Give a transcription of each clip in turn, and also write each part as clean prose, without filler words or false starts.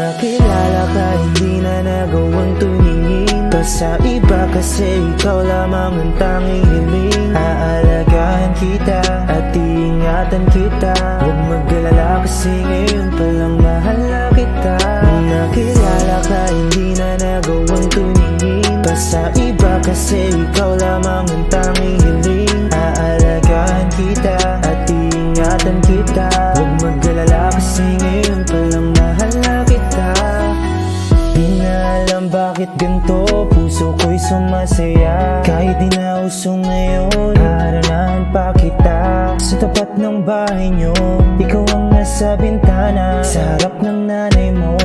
nakilala ka, hindi na nagawang tumingin pa sa iba, kasi ikaw lamang ang tanging hiling. Aalagaan kita at iingatan kita, huwag mag-alala kasi ngayon palang mahal na kita. Nung nakilala ka, hindi na nagawang tumingin pa sa iba, kasi ikaw lamang ang tanging hiling. Aalagaan kita at iingatan kita, huwag mag-alala kasi ngayon palang mahal na kita. Di na alam bakit ganito, puso ko'y sumasaya. Kahit di na uso ngayon, haharanahan pa kita. Sa tapat ng bahay nyo, ikaw ang nasa bintana, sa harap ng nanay mo.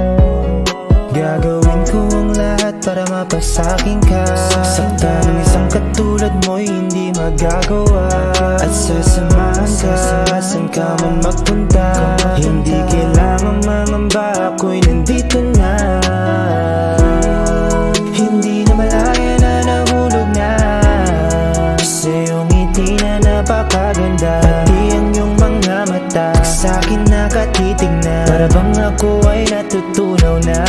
Gagawin ko ang lahat para mapasakin ka. Saktan ng isang katulad mo'y hindi magagawa. At sasamahan ka, saan ka man magpunta. Hindi kailangang mangamba, ako'y nandito na. Hindi na malaya na nahulog na, sa iyong ngiti na napakaganda. Pati ang iyong mga mata sa'kin nakatitig na, para bang ako ay natutunaw na.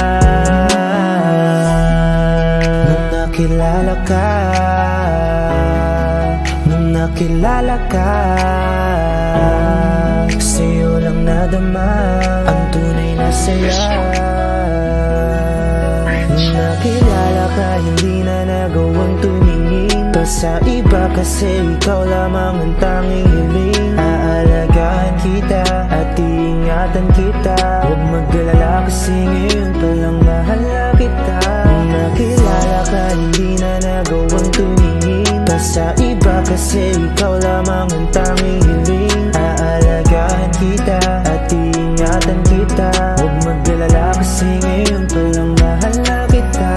Nung nakilala ka, nung nakilala ka, sa'yo lang nadama ang tunay na saya. Nung nakilala ka, hindi na nagawang tumingin pa sa iba, kasi ikaw lamang ang tanging hiling. Aalagaan kita at iingatan kita, huwag mag-alala kasi ngayon palang mahal na kita. Nung nakilala ka, hindi na nagawang tumingin pa sa iba, kasi ikaw lamang ang tanging hiling. Aalagaan kita at iingatan kita, huwag mag-alala kasi ngayon palang mahal na kita.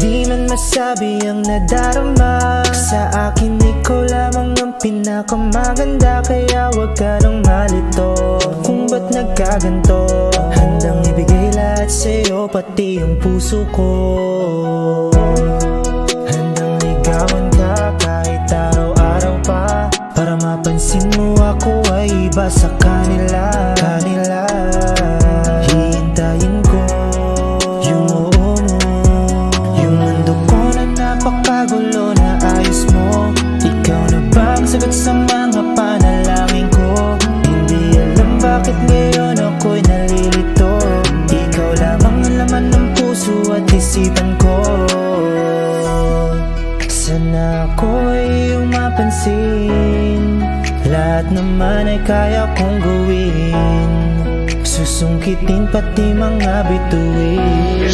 Di man masabi ang nadarama sa akin, ikaw lamang ang pinakamaganda. Kaya huwag ka nang malito kung ba't nagkaganto. Handang ibigay lahat sa'yo, pati ang puso ko. Handang ligawan ka kahit araw-araw pa, para mapansin mo ako ay iba sa kanila. Hihintayin ko yung oo mo, yung mundo ko na napakagulo na ayos mo. Ikaw na ba ang sagot sa mga panalangin ko? Hindi alam bakit ngayon ako'y nalilito. Ikaw lamang ang laman ng puso at isipan ko. Sana ako'y iyong mapansin, lahat naman ay kaya kong gawin. Susungkitin pati mga bituin.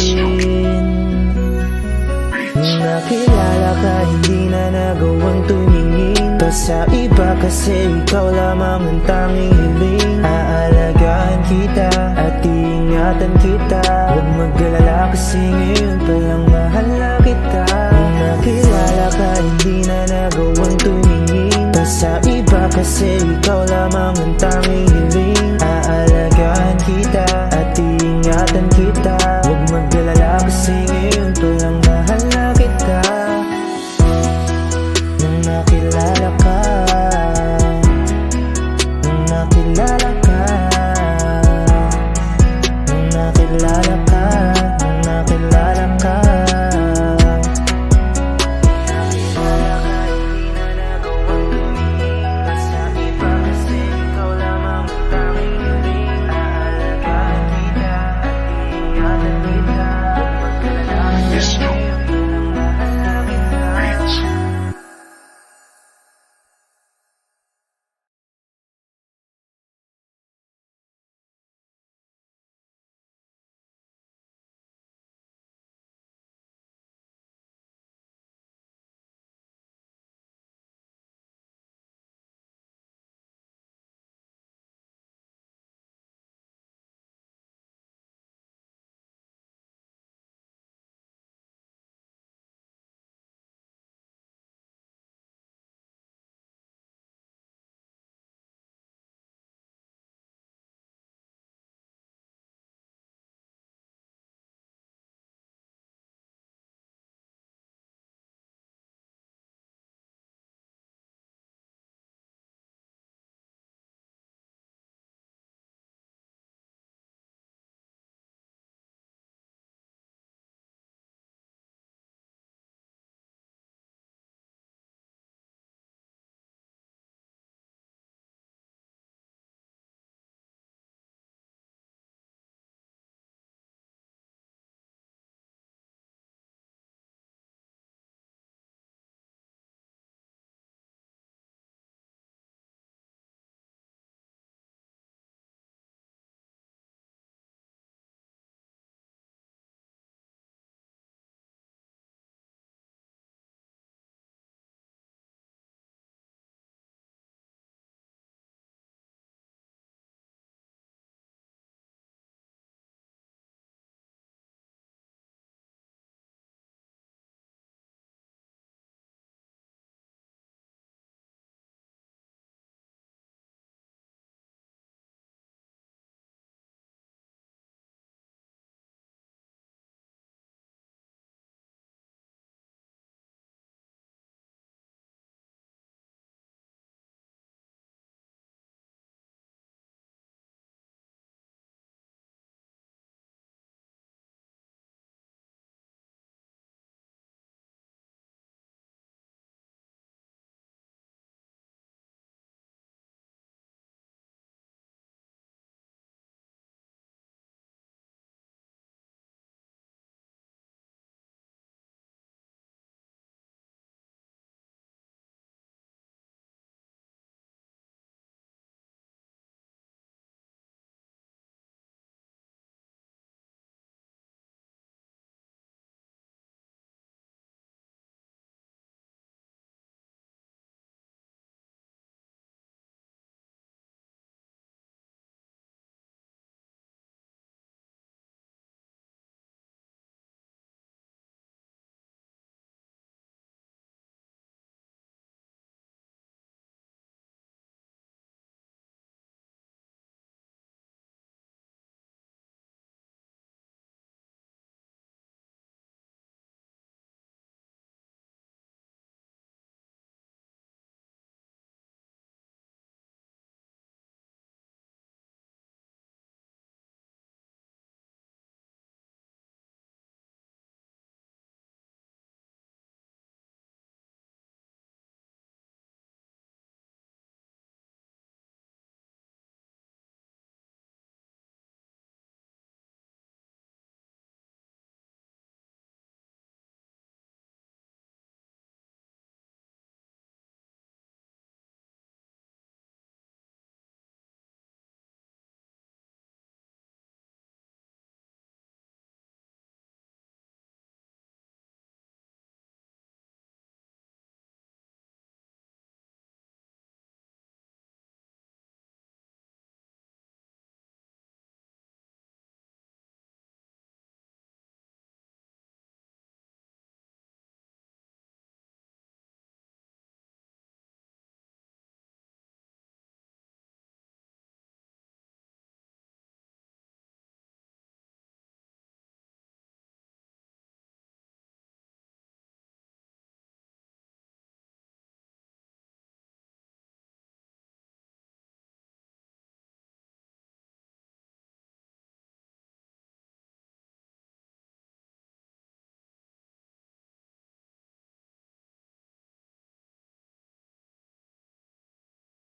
Nung nakilala ka, hindi na nagawang tumingin pa sa iba, kasi ikaw lamang ang tanging hiling. Aalagaan kita at iingatan kita, huwag mag-alala kasi ngayon palang mahal na kita. Nung nakilala ka, hindi na nagawang tumingin pa sa iba, kasi ikaw lamang ang tanging hiling. Aalagaan kita at iingatan kita,